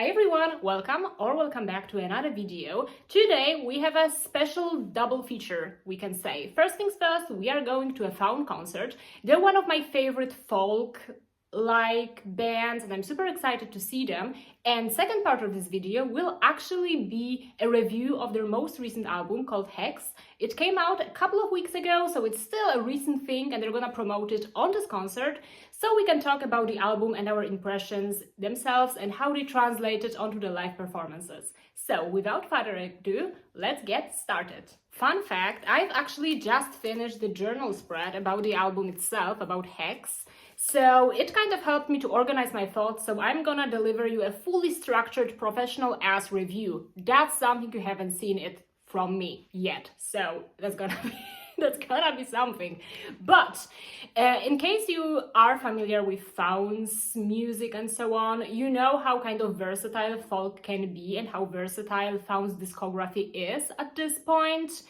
Hi everyone, welcome back to another video. Today we have a special double feature, we can say. First things first, we are going to a faun concert. They're one of my favorite folk-like bands and I'm super excited to see them. And second part of this video will actually be a review of their most recent album called Hex. It came out a couple of weeks ago, so it's still a recent thing and they're gonna promote it on this concert. So we can talk about the album and our impressions themselves and how they translate it onto the live performances. So without further ado, let's get started. Fun fact, I've actually just finished the journal spread about the album itself, about Hex. So it kind of helped me to organize my thoughts, so I'm gonna deliver you a fully structured professional-ass review. That's something you haven't seen it from me yet, so that's gonna be something. But in case you are familiar with faun's music and so on, you know how kind of versatile folk can be and how versatile faun's discography is at this point.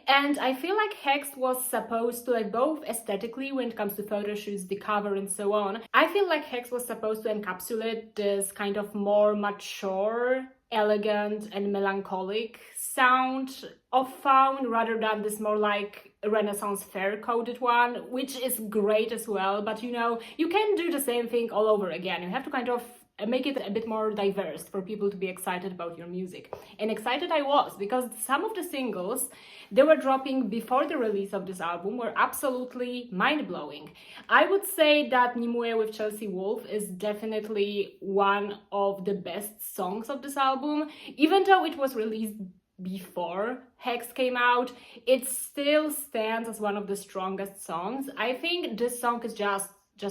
And I feel like Hex was supposed to, like, both aesthetically when it comes to photo shoots, the cover and so on, I feel like Hex was supposed to encapsulate this kind of more mature, elegant and melancholic sound of faun rather than this more like Renaissance fair coded one, which is great as well, but you know, you can do the same thing all over again. You have to kind of make it a bit more diverse for people to be excited about your music. And excited I was, because some of the singles they were dropping before the release of this album were absolutely mind-blowing. I would say that Nimue with Chelsea Wolfe is definitely one of the best songs of this album. Even though it was released before Hex came out, it still stands as one of the strongest songs. I think this song is just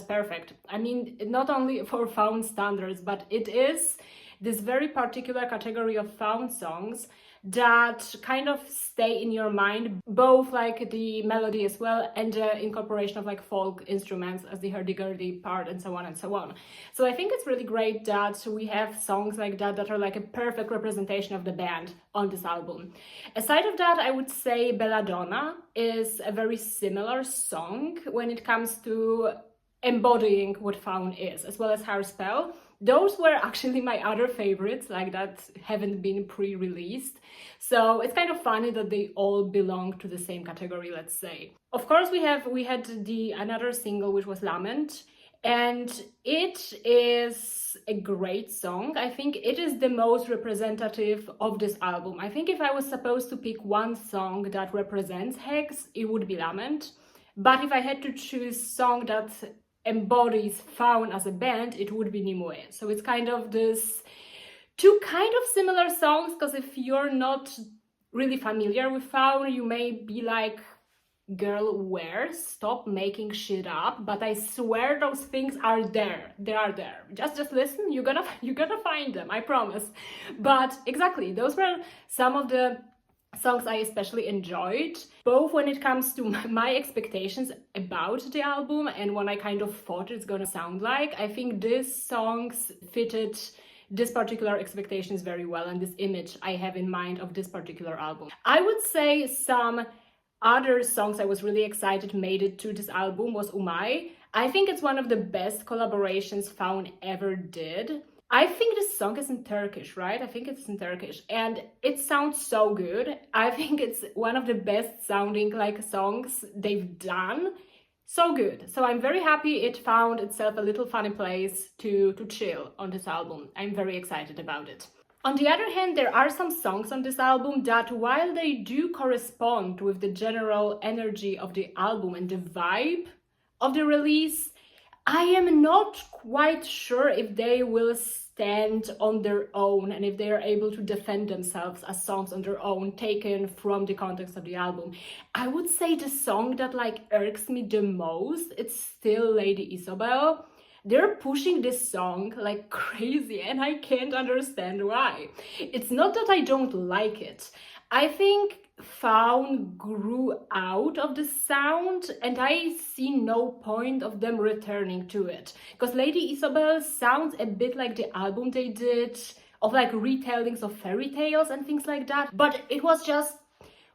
perfect. I mean, not only for faun standards, but it is this very particular category of faun songs that kind of stay in your mind, both like the melody as well and the incorporation of like folk instruments as the hurdy-gurdy part and so on and so on. So I think it's really great that we have songs like that that are like a perfect representation of the band on this album. Aside of that, I would say Belladonna is a very similar song when it comes to embodying what faun is, as well as Hairspell. Those were actually my other favorites, like that haven't been pre-released. So it's kind of funny that they all belong to the same category, let's say. Of course, we had another single, which was Lament, and it is a great song. I think it is the most representative of this album. I think if I was supposed to pick one song that represents Hex, it would be Lament. But if I had to choose song that embodies faun as a band, it would be Nimue. So it's kind of this two kind of similar songs, because if you're not really familiar with faun, you may be like, girl, where? Stop making shit up. But I swear those things are there. They are there. Just listen, you're gonna find them, I promise. But exactly, those were some of the songs I especially enjoyed, both when it comes to my expectations about the album and what I kind of thought it's gonna sound like. I think these songs fitted this particular expectations very well and this image I have in mind of this particular album. I would say some other songs I was really excited made it to this album was Umay. I think it's one of the best collaborations faun ever did. I think this song is in Turkish, right? I think it's in Turkish and it sounds so good. I think it's one of the best sounding like songs they've done. So good. So I'm very happy it found itself a little funny place to chill on this album. I'm very excited about it. On the other hand, there are some songs on this album that, while they do correspond with the general energy of the album and the vibe of the release, I am not quite sure if they will stand on their own and if they are able to defend themselves as songs on their own, taken from the context of the album. I would say the song that like irks me the most, it's still Lady Isabel. They're pushing this song like crazy and I can't understand why. It's not that I don't like it. I think faun grew out of the sound and I see no point of them returning to it, because Lady Isabel sounds a bit like the album they did of like retellings of fairy tales and things like that, but it was just,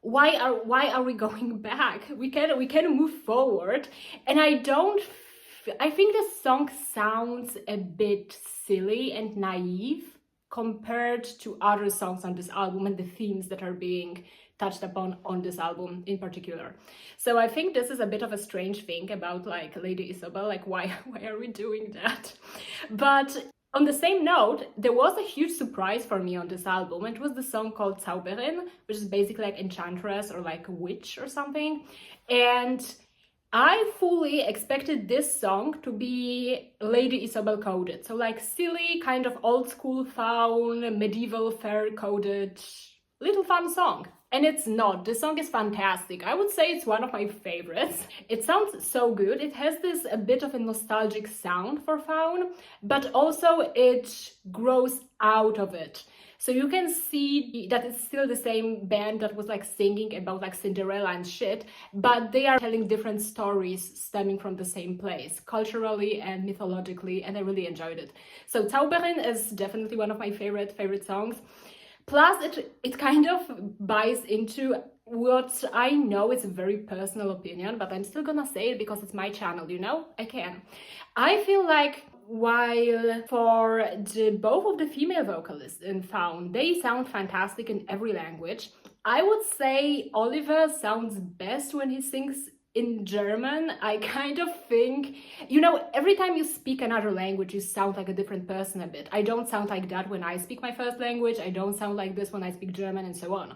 why are we going back? We can move forward. And I think the song sounds a bit silly and naive compared to other songs on this album and the themes that are being touched upon on this album in particular. So I think this is a bit of a strange thing about like Lady Isabel, like why are we doing that? But on the same note, there was a huge surprise for me on this album. It was the song called Zauberin, which is basically like enchantress or like witch or something. And I fully expected this song to be Lady Isabel coded. So like silly, kind of old school faun, medieval fair coded, little fun song. And it's not. The song is fantastic. I would say it's one of my favorites. It sounds so good. It has this a bit of a nostalgic sound for faun, but also it grows out of it. So you can see that it's still the same band that was like singing about like Cinderella and shit, but they are telling different stories stemming from the same place, culturally and mythologically, and I really enjoyed it. So Zauberin is definitely one of my favorite songs. Plus, it kind of buys into what I know is a very personal opinion, but I'm still gonna say it because it's my channel, you know? I can. I feel like while for both of the female vocalists in faun, they sound fantastic in every language, I would say Oliver sounds best when he sings in German. I kind of think, you know, every time you speak another language, you sound like a different person a bit. I don't sound like that when I speak my first language. I don't sound like this when I speak German and so on.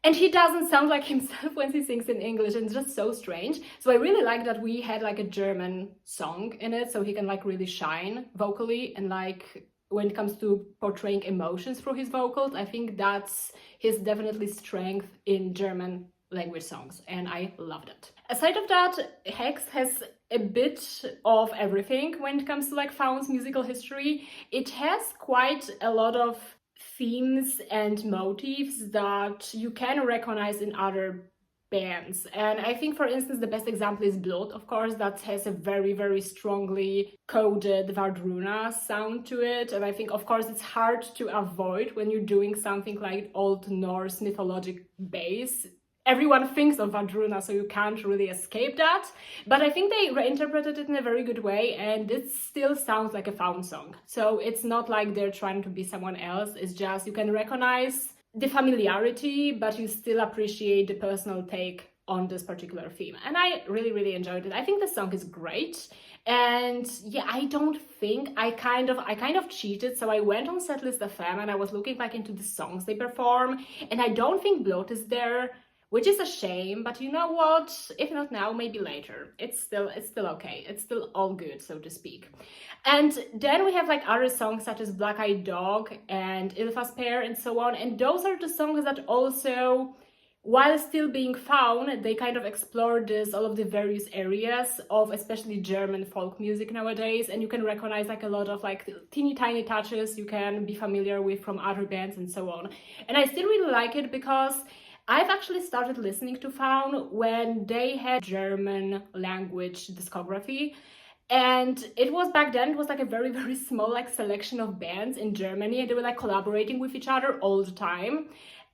And he doesn't sound like himself when he sings in English, and it's just so strange. So I really like that we had like a German song in it, so he can like really shine vocally, and like when it comes to portraying emotions through his vocals, I think that's his definitely strength in German language songs, and I loved it. Aside of that, Hex has a bit of everything when it comes to like faun's musical history. It has quite a lot of themes and motifs that you can recognize in other bands, and I think, for instance, the best example is Blood, of course, that has a very strongly coded Vardruna sound to it, and I think, of course, it's hard to avoid when you're doing something like Old Norse mythologic base. Everyone thinks of Vardruna, so you can't really escape that. But I think they reinterpreted it in a very good way, and it still sounds like a faun song. So it's not like they're trying to be someone else. It's just you can recognize the familiarity, but you still appreciate the personal take on this particular theme. And I really enjoyed it. I think the song is great. And yeah, I don't think I kind of cheated. So I went on Setlist FM and I was looking back into the songs they perform, and I don't think Bloat is there, which is a shame, but you know what? If not now, maybe later. It's still okay. It's still all good, so to speak. And then we have like other songs such as Black Eyed Dog and Ilfa's Pair and so on. And those are the songs that also, while still being faun, they kind of explore all of the various areas of especially German folk music nowadays. And you can recognize like a lot of like teeny tiny touches you can be familiar with from other bands and so on. And I still really like it because I've actually started listening to faun when they had German language discography, and it was back then, it was like a very small like selection of bands in Germany, and they were like collaborating with each other all the time.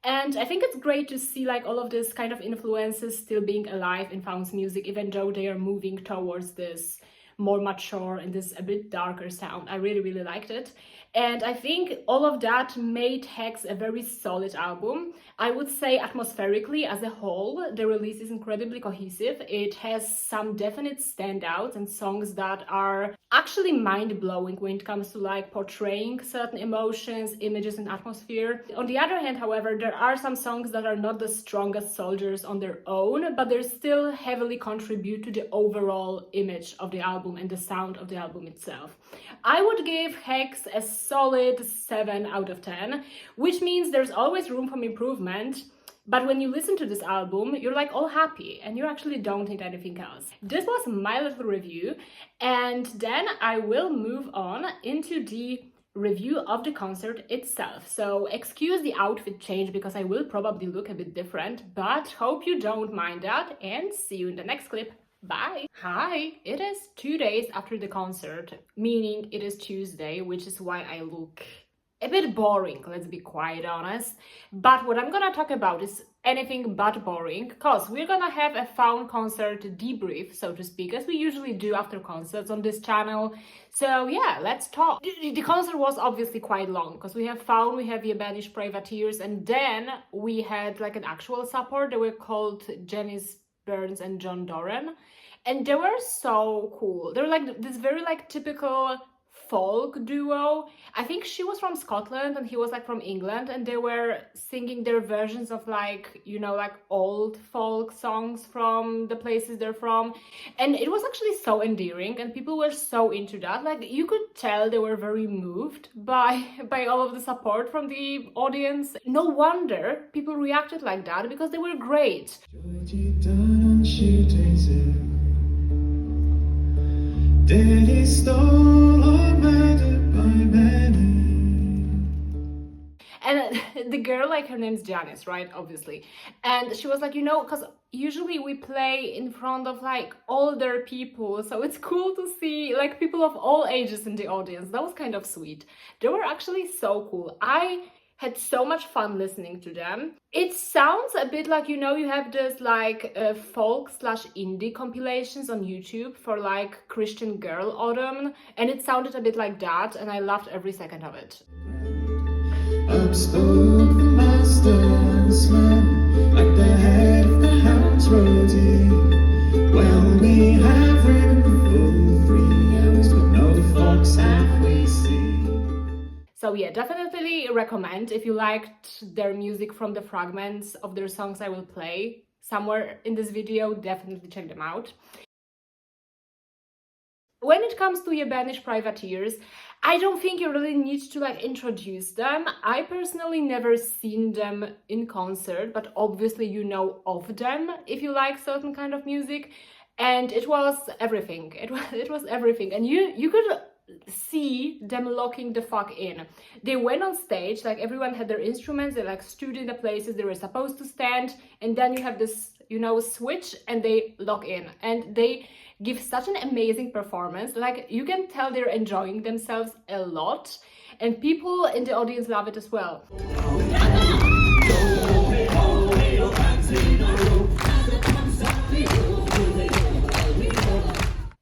And I think it's great to see like all of this kind of influences still being alive in faun's music, even though they are moving towards this more mature and this a bit darker sound. I really liked it. And I think all of that made Hex a very solid album. I would say atmospherically as a whole, the release is incredibly cohesive. It has some definite standouts and songs that are actually mind-blowing when it comes to like portraying certain emotions, images, and atmosphere. On the other hand, however, there are some songs that are not the strongest soldiers on their own, but they still heavily contribute to the overall image of the album and the sound of the album itself. I would give Hex a solid 7 out of 10, which means there's always room for improvement. But when you listen to this album, you're like all happy and you actually don't need anything else. This was my little review, and then I will move on into the review of the concert itself. So excuse the outfit change because I will probably look a bit different, but hope you don't mind that, and see you in the next clip. Bye! Hi! It is 2 days after the concert, meaning it is Tuesday, which is why I look a bit boring, let's be quite honest. But what I'm gonna talk about is anything but boring, because we're gonna have a faun concert debrief, so to speak, as we usually do after concerts on this channel. So yeah, let's talk. The concert was obviously quite long, because we have faun, we have the banished privateers, and then we had like an actual support. They were called Janice and Doran, and they were so cool. They were like this very like typical folk duo. I think she was from Scotland and he was like from England, and they were singing their versions of like, you know, like old folk songs from the places they're from, and it was actually so endearing and people were so into that. Like you could tell they were very moved by all of the support from the audience. No wonder people reacted like that, because they were great. Daddy stole our magic by many. And the girl, like, her name's Janice, right? Obviously. And she was like, you know, because usually we play in front of like older people, so it's cool to see like people of all ages in the audience. That was kind of sweet. They were actually so cool. I had so much fun listening to them. It sounds a bit like, you know, you have this like folk slash indie compilations on YouTube for like Christian girl autumn, and it sounded a bit like that, and I loved every second of it. Up spoke the master and the slam, like the head of the house roadie. Well, we have ridden the full 3 hours, but no fox have we seen. So yeah, definitely recommend. If you liked their music from the fragments of their songs I will play somewhere in this video, definitely check them out. When it comes to your banished privateers, I don't think you really need to like introduce them. I personally never seen them in concert, but obviously you know of them if you like certain kind of music, and it was everything. It was everything, and you could see them locking the fuck in. They went on stage, like everyone had their instruments, they like stood in the places they were supposed to stand, and then you have this, you know, switch and they lock in, and they give such an amazing performance. Like you can tell they're enjoying themselves a lot, and people in the audience love it as well.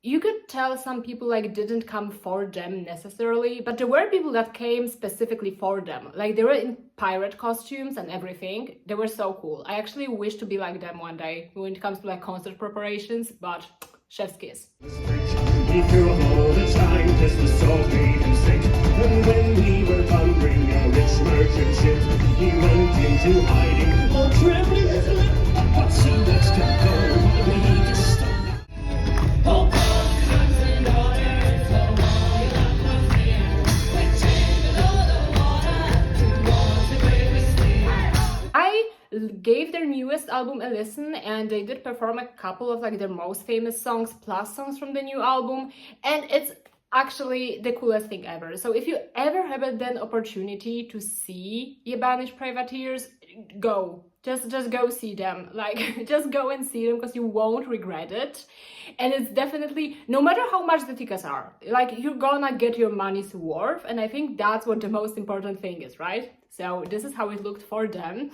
You could tell some people like didn't come for them necessarily, but there were people that came specifically for them. Like they were in pirate costumes and everything. They were so cool. I actually wish to be like them one day when it comes to like concert preparations, but chef's kiss. He threw up all the time, this was so made him sick. And when we were bunkering a rich merchant ship, he went into hiding, all trembling his lip. But see what's to go, we need to stop. Gave their newest album a listen, and they did perform a couple of like their most famous songs plus songs from the new album, and it's actually the coolest thing ever. So if you ever have an opportunity to see your banished privateers, go. Just go see them. Like just go and see them, because you won't regret it. And it's definitely, no matter how much the tickets are, like you're gonna get your money's worth, and I think that's what the most important thing is, right? So this is how it looked for them.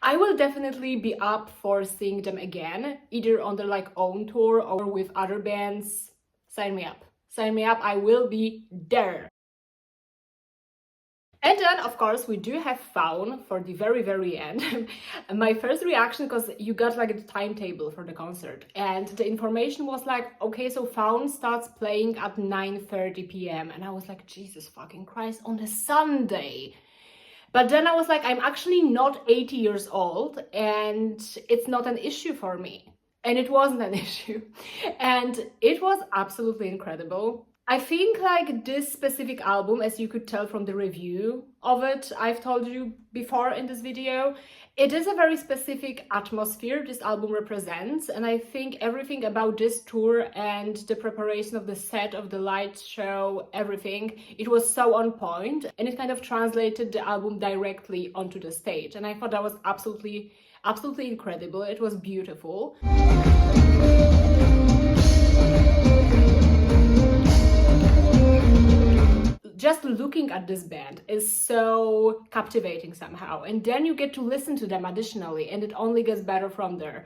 I will definitely be up for seeing them again, either on their like own tour or with other bands. Sign me up. Sign me up. I will be there. And then, of course, we do have faun for the very, very end. My first reaction, because you got like a timetable for the concert, and the information was like, okay, so faun starts playing at 9:30 p.m. And I was like, Jesus fucking Christ, on a Sunday. But then I was like, I'm actually not 80 years old, and it's not an issue for me. And it wasn't an issue. And it was absolutely incredible. I think like this specific album, as you could tell from the review of it, I've told you before in this video, it is a very specific atmosphere this album represents, and I think everything about this tour and the preparation of the set, of the light show, everything, it was so on point, and it kind of translated the album directly onto the stage, and I thought that was absolutely incredible. It was beautiful. just looking at this band is so captivating somehow, and then you get to listen to them additionally, and it only gets better from there.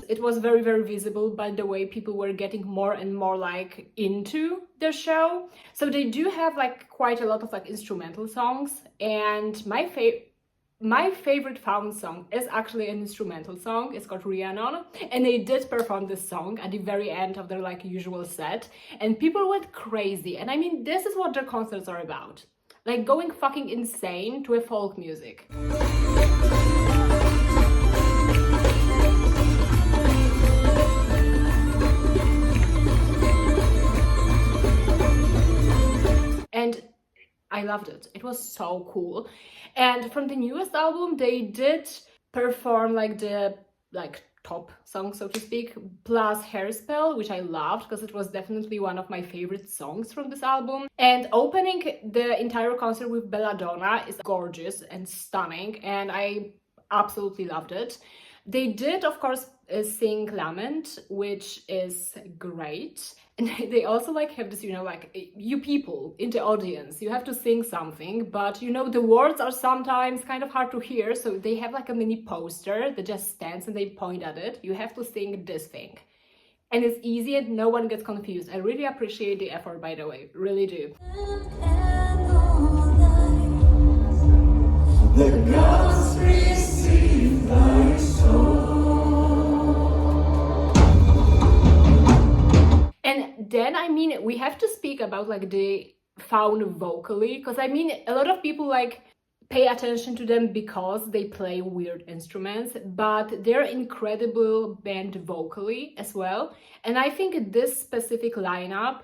It was very, very visible by the way people were getting more and more like into their show. So they do have like quite a lot of like instrumental songs, and my favorite faun song is actually an instrumental song. It's called Rhiannon, and they did perform this song at the very end of their like usual set, and people went crazy. And I mean, this is what their concerts are about, like going fucking insane to a folk music. And I loved it. It was so cool. And from the newest album, they did perform like the top song, so to speak, plus Hairspell, which I loved because it was definitely one of my favorite songs from this album. And opening the entire concert with Belladonna is gorgeous and stunning, and I absolutely loved it. They did, of course, sing Lament, which is great. And they also like have this, you know, like you people in the audience, you have to sing something, but you know, the words are sometimes kind of hard to hear. So they have like a mini poster that just stands and they point at it. You have to sing this thing. And it's easy and no one gets confused. I really appreciate the effort, by the way, really do. The gods receive thy soul. And then, I mean, we have to speak about like the faun vocally, because I mean, a lot of people like pay attention to them because they play weird instruments, but they're incredible band vocally as well. And I think this specific lineup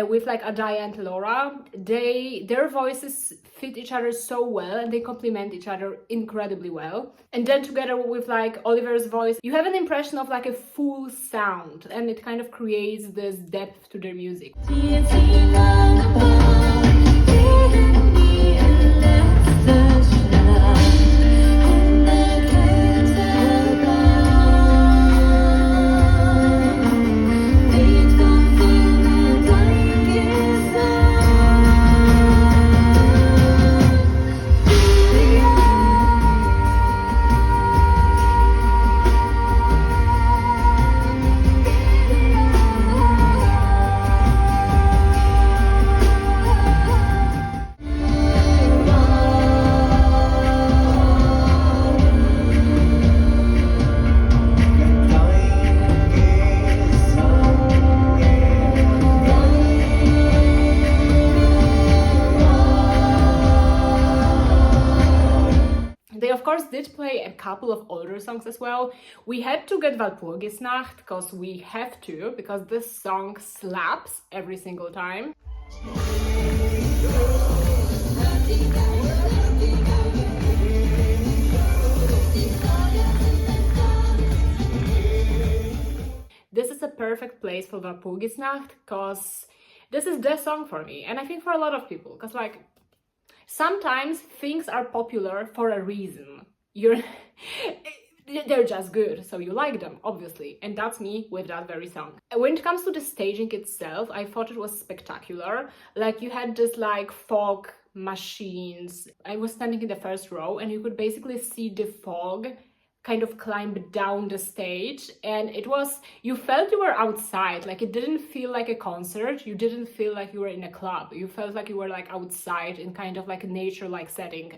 with like Adaya and Laura, their voices fit each other so well and they complement each other incredibly well. And then together with like Oliver's voice, you have an impression of like a full sound, and it kind of creates this depth to their music. They of course did play a couple of older songs as well. We had to get Walpurgisnacht because we have to, because this song slaps every single time. This is a perfect place for Walpurgisnacht because this is the song for me, and I think for a lot of people, because like sometimes things are popular for a reason. They're just good, so you like them, obviously. And that's me with that very song. When it comes to the staging itself, I thought it was spectacular. Like you had this like fog machines. I was standing in the first row and you could basically see the fog kind of climb down the stage, and it was, you felt you were outside. Like it didn't feel like a concert, you didn't feel like you were in a club, you felt like you were like outside in kind of like a nature-like setting.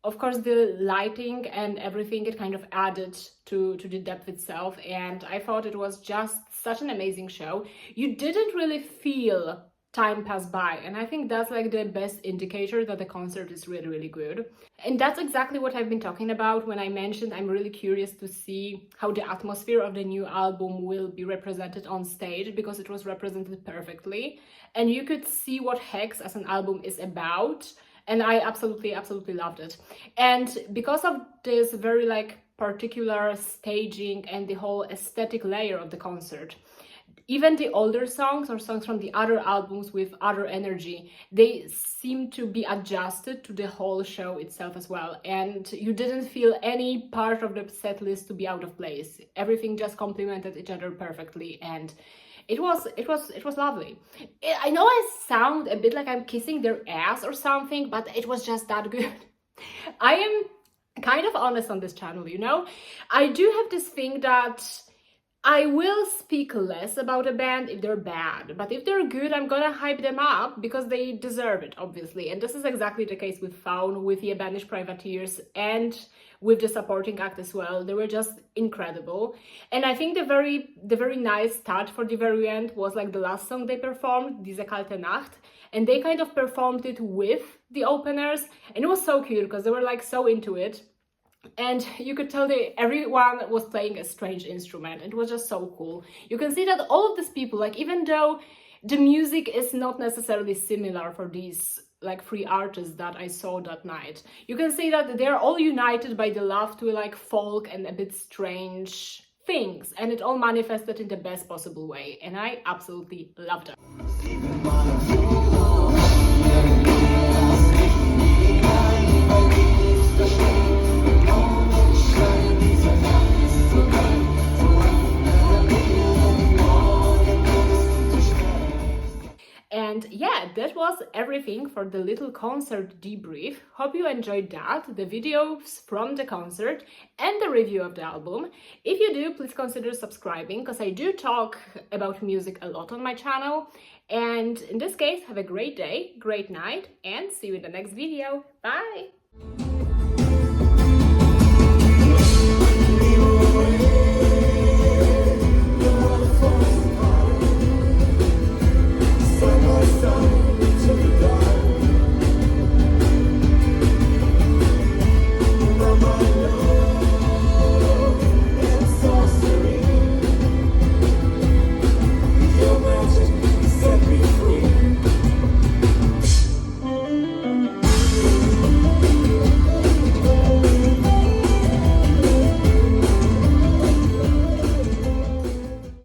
Of course, the lighting and everything, it kind of added to the depth itself, and I thought it was just such an amazing show. You didn't really feel time pass by, and I think that's like the best indicator that the concert is really, really good. And that's exactly what I've been talking about when I mentioned I'm really curious to see how the atmosphere of the new album will be represented on stage, because it was represented perfectly and you could see what Hex as an album is about, and I absolutely loved it. And because of this very like particular staging and the whole aesthetic layer of the concert, even the older songs or songs from the other albums with other energy, they seem to be adjusted to the whole show itself as well. And you didn't feel any part of the set list to be out of place. Everything just complemented each other perfectly, and it was lovely. I know I sound a bit like I'm kissing their ass or something, but it was just that good. I am kind of honest on this channel, you know? I do have this thing that I will speak less about a band if they're bad, but if they're good, I'm gonna hype them up because they deserve it, obviously. And this is exactly the case with Faun, with the Banished Privateers, and with the supporting act as well. They were just incredible. And I think the very nice touch for the very end was like the last song they performed, Diese kalte Nacht, and they kind of performed it with the openers, and it was so cute because they were like so into it. And you could tell that everyone was playing a strange instrument. It was just so cool. You can see that all of these people, like, even though the music is not necessarily similar for these like three artists that I saw that night, you can see that they're all united by the love to like folk and a bit strange things, and it all manifested in the best possible way, and I absolutely loved it. And yeah, that was everything for the little concert debrief. Hope you enjoyed that, the videos from the concert and the review of the album. If you do, please consider subscribing, because I do talk about music a lot on my channel. And in this case, have a great day, great night, and see you in the next video. Bye!